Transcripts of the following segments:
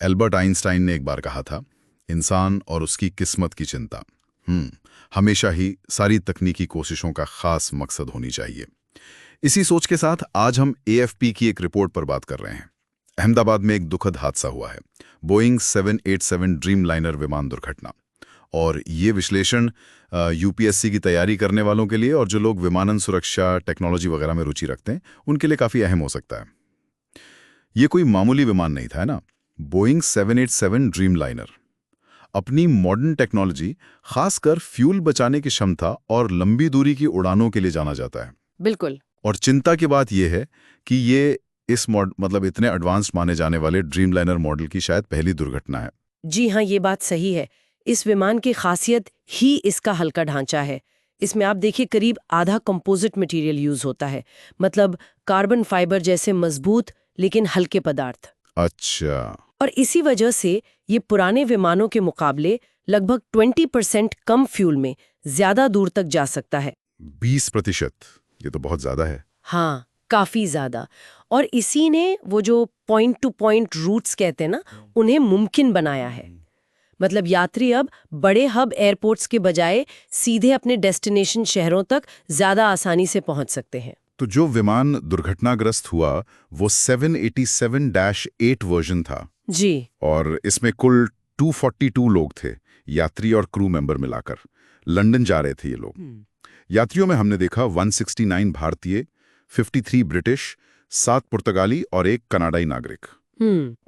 Albert Einstein ने एक बार कहा था, इंसान और उसकी किस्मत की चिंता हमेशा ही सारी तकनीकी कोशिशों का खास मकसद होनी चाहिए। इसी सोच के साथ आज हम एएफपी की एक रिपोर्ट पर बात कर रहे हैं। अहमदाबाद में एक दुखद हादसा हुआ है, बोइंग 787 ड्रीम लाइनर विमान दुर्घटना। और ये विश्लेषण यूपीएससी की तैयारी करने वालों के लिए और जो लोग विमानन सुरक्षा टेक्नोलॉजी वगैरह में रुचि रखते हैं उनके लिए काफ़ी अहम हो सकता है। ये कोई मामूली विमान नहीं था, है ना। बोइंग 787 ड्रीम लाइनर अपनी मॉडर्न टेक्नोलॉजी, खासकर फ्यूल बचाने की क्षमता और लंबी दूरी की उड़ानों के लिए जाना जाता है। बिल्कुल। और चिंता की बात यह है कि ये इस मतलब इतने एडवांस्ड माने जाने वाले ड्रीम लाइनर मॉडल की शायद पहली दुर्घटना है। जी हाँ, ये बात सही है। इस विमान की खासियत ही इसका हल्का ढांचा है। इसमें आप देखिए करीब आधा कंपोजिट मटेरियल यूज होता है, मतलब कार्बन फाइबर जैसे मजबूत लेकिन हल्के पदार्थ। अच्छा। और इसी वजह से ये पुराने विमानों के मुकाबले लगभग 20% कम फ्यूल में ज्यादा दूर तक जा सकता है। 20%? ये तो बहुत ज्यादा है। हाँ, काफी ज्यादा। और इसी ने वो जो पॉइंट टू पॉइंट रूट्स कहते हैं ना, उन्हें मुमकिन बनाया है। मतलब यात्री अब बड़े हब एयरपोर्ट्स के बजाय सीधे अपने डेस्टिनेशन शहरों तक ज्यादा आसानी से पहुंच सकते हैं। तो जो विमान दुर्घटनाग्रस्त हुआ वो 787-8 वर्जन था जी। और इसमें कुल 242 लोग थे, यात्री और क्रू मेंबर मिलाकर। लंदन जा रहे थे ये लोग। यात्रियों में हमने देखा 169 भारतीय, 53 ब्रिटिश, 7 पुर्तगाली और 1 कनाडाई नागरिक।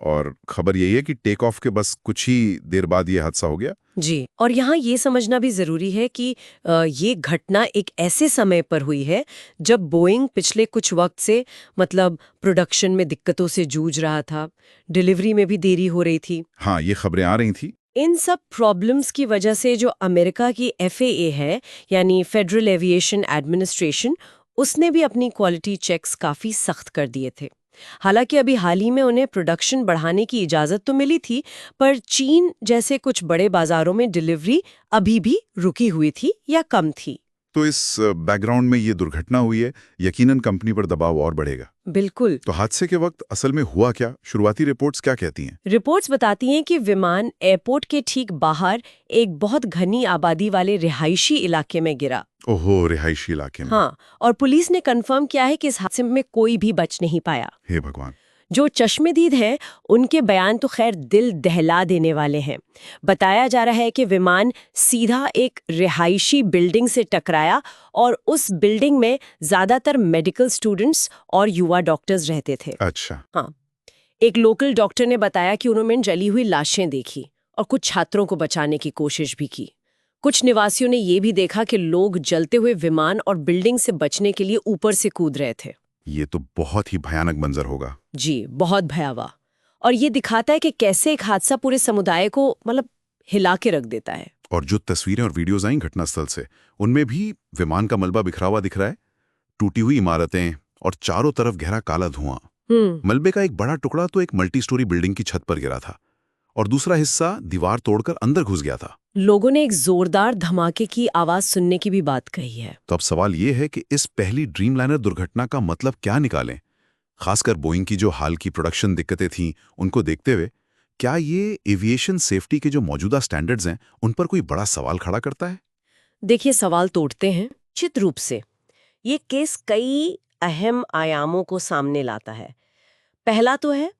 और खबर यही है कि टेक ऑफ के बस कुछ ही देर बाद ये हादसा हो गया। जी, और यहाँ ये समझना भी जरूरी है कि ये घटना एक ऐसे समय पर हुई है जब बोइंग पिछले कुछ वक्त से मतलब प्रोडक्शन में दिक्कतों से जूझ रहा था, डिलीवरी में भी देरी हो रही थी। हाँ, ये खबरें आ रही थी। इन सब प्रॉब्लम्स की वजह से जो अमेरिका की एफएए है, यानी फेडरल एविएशन एडमिनिस्ट्रेशन, उसने भी अपनी क्वालिटी चेक्स काफी सख्त कर दिए थे। हालांकि अभी हाल ही में उन्हें प्रोडक्शन बढ़ाने की इजाजत तो मिली थी, पर चीन जैसे कुछ बड़े बाजारों में डिलीवरी अभी भी रुकी हुई थी या कम थी। तो इस बैकग्राउंड में ये दुर्घटना हुई है, यकीनन कंपनी पर दबाव और बढ़ेगा। बिल्कुल। तो हादसे के वक्त असल में हुआ क्या? शुरुआती रिपोर्ट्स क्या कहती हैं? रिपोर्ट्स बताती हैं कि विमान एयरपोर्ट के ठीक बाहर एक बहुत घनी आबादी वाले रिहायशी इलाके में गिरा। ओहो, रिहायशी इलाके में। हाँ, और पुलिस ने कंफर्म किया है कि इस हादसे में कोई भी बच नहीं पाया। हे भगवान। जो चश्मदीद हैं, उनके बयान तो खैर दिल दहला देने वाले हैं। बताया जा रहा है कि विमान सीधा एक रिहायशी बिल्डिंग से टकराया और उस बिल्डिंग में ज्यादातर मेडिकल स्टूडेंट्स और युवा डॉक्टर्स रहते थे। अच्छा। हाँ, एक लोकल डॉक्टर ने बताया कि उन्होंने जली हुई लाशें देखी और कुछ छात्रों को बचाने की कोशिश भी की। कुछ निवासियों ने ये भी देखा कि लोग जलते हुए विमान और बिल्डिंग से बचने के लिए ऊपर से कूद रहे थे। ये तो बहुत ही भयानक मंजर होगा। जी, बहुत भयावह। और ये दिखाता है कि कैसे एक हादसा पूरे समुदाय को मतलब हिला के रख देता है। और जो तस्वीरें और वीडियोज आई घटनास्थल से, उनमें भी विमान का मलबा बिखरा हुआ दिख रहा है, टूटी हुई इमारतें और चारों तरफ गहरा काला धुआं। मलबे का एक बड़ा टुकड़ा तो एक मल्टी स्टोरी बिल्डिंग की छत पर गिरा था और दूसरा हिस्सा दीवार तोड़कर अंदर घुस गया था। लोगों ने एक जोरदार धमाके की आवाज सुनने की भी बात कही है। तो अब सवाल ये है कि इस पहली ड्रीम लाइनर दुर्घटना का मतलब क्या निकालें? खासकर बोइंग की जो हाल की प्रोडक्शन दिक्कतें थीं, उनको देखते हुए क्या ये एविएशन सेफ्टी के जो मौजूदा स्टैंडर्ड्स हैं, उन पर कोई बड़ा सवाल खड़ा करता है? देखिए, सवाल तोड़ते हैं निश्चित रूप से। ये केस कई अहम आयामों को सामने लाता है। पहला तो है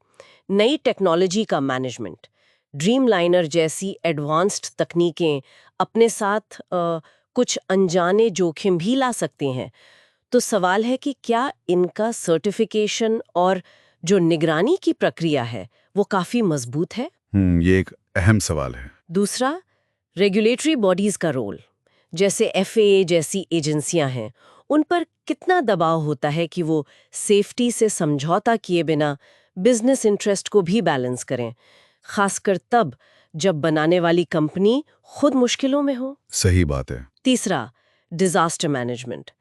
नई टेक्नोलॉजी का मैनेजमेंट। ड्रीम लाइनर जैसी एडवांस्ड तकनीकें अपने साथ कुछ अनजाने जोखिम भी ला सकती हैं। तो सवाल है कि क्या इनका सर्टिफिकेशन और जो निगरानी की प्रक्रिया है वो काफी मजबूत है? ये एक अहम सवाल है। दूसरा, रेगुलेटरी बॉडीज का रोल, जैसे एफएए जैसी एजेंसियां हैं, उन पर कितना दबाव होता है कि वो सेफ्टी से समझौता किए बिना बिजनेस इंटरेस्ट को भी बैलेंस करें, खासकर तब जब बनाने वाली कंपनी खुद मुश्किलों में हो। सही बात है। तीसरा, डिजास्टर मैनेजमेंट।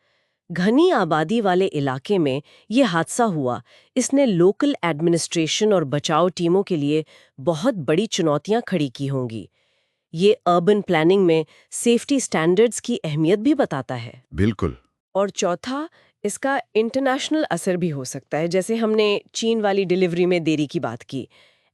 घनी आबादी वाले इलाके में ये हादसा हुआ, इसने लोकल एडमिनिस्ट्रेशन और बचाव टीमों के लिए बहुत बड़ी चुनौतियां खड़ी की होंगी। ये अर्बन प्लानिंग में सेफ्टी स्टैंडर्ड्स की अहमियत भी बताता है। बिल्कुल। और चौथा, इसका इंटरनेशनल असर भी हो सकता है, जैसे हमने चीन वाली डिलीवरी में देरी की बात की।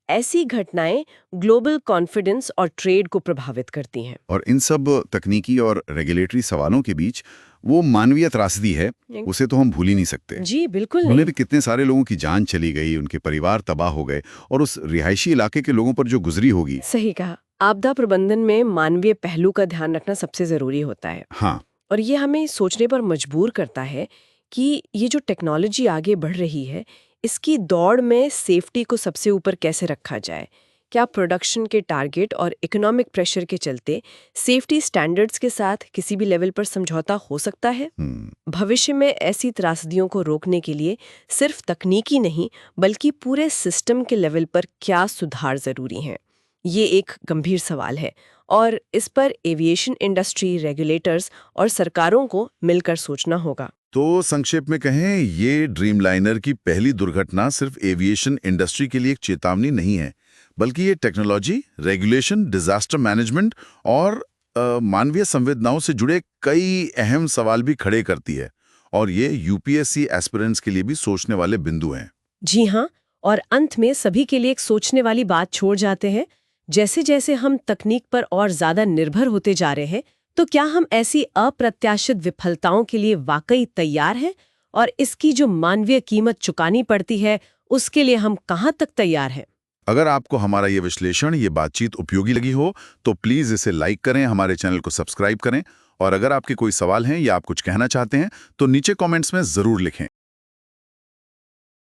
ऐसी घटनाएं ग्लोबल कॉन्फिडेंस और ट्रेड को प्रभावित करती हैं। और इन सब तकनीकी और रेगुलेटरी सवालों के बीच वो मानवीय त्रासदी है, उसे तो हम भूल ही नहीं सकते। जी बिल्कुल उन्होंने नहीं। भी कितने सारे लोगों की जान चली गई, उनके परिवार तबाह हो गए, और उस रिहायशी इलाके के लोगों पर जो गुजरी होगी। सही कहा। आपदा प्रबंधन में मानवीय पहलू का ध्यान रखना सबसे जरूरी होता है। हाँ, और ये हमें सोचने पर मजबूर करता है कि ये जो टेक्नोलॉजी आगे बढ़ रही है, इसकी दौड़ में सेफ्टी को सबसे ऊपर कैसे रखा जाए। क्या प्रोडक्शन के टारगेट और इकोनॉमिक प्रेशर के चलते सेफ्टी स्टैंडर्ड्स के साथ किसी भी लेवल पर समझौता हो सकता है? भविष्य में ऐसी त्रासदियों को रोकने के लिए सिर्फ तकनीकी नहीं, बल्कि पूरे सिस्टम के लेवल पर क्या सुधार जरूरी हैं? ये एक गंभीर सवाल है और इस पर एविएशन इंडस्ट्री, रेगुलेटर्स और सरकारों को मिलकर सोचना होगा। तो संक्षेप में कहें, ये ड्रीमलाइनर की पहली दुर्घटना सिर्फ एविएशन इंडस्ट्री के लिए एक चेतावनी नहीं है, बल्कि ये टेक्नोलॉजी, रेगुलेशन, डिजास्टर मैनेजमेंट और मानवीय संवेदनाओं से जुड़े कई अहम सवाल भी खड़े करती है। और ये यूपीएससी एस्पिरेंट्स के लिए भी सोचने वाले बिंदु हैं। जी हाँ, और अंत में सभी के लिए एक सोचने वाली बात छोड़ जाते हैं। जैसे जैसे हम तकनीक पर और ज्यादा निर्भर होते जा रहे हैं, तो क्या हम ऐसी अप्रत्याशित विफलताओं के लिए वाकई तैयार हैं? और इसकी जो मानवीय कीमत चुकानी पड़ती है, उसके लिए हम कहाँ तक तैयार हैं? अगर आपको हमारा ये विश्लेषण, ये बातचीत उपयोगी लगी हो, तो प्लीज इसे लाइक करें, हमारे चैनल को सब्सक्राइब करें, और अगर आपके कोई सवाल हैं या आप कुछ कहना चाहते हैं, तो नीचे कमेंट्स में जरूर लिखें।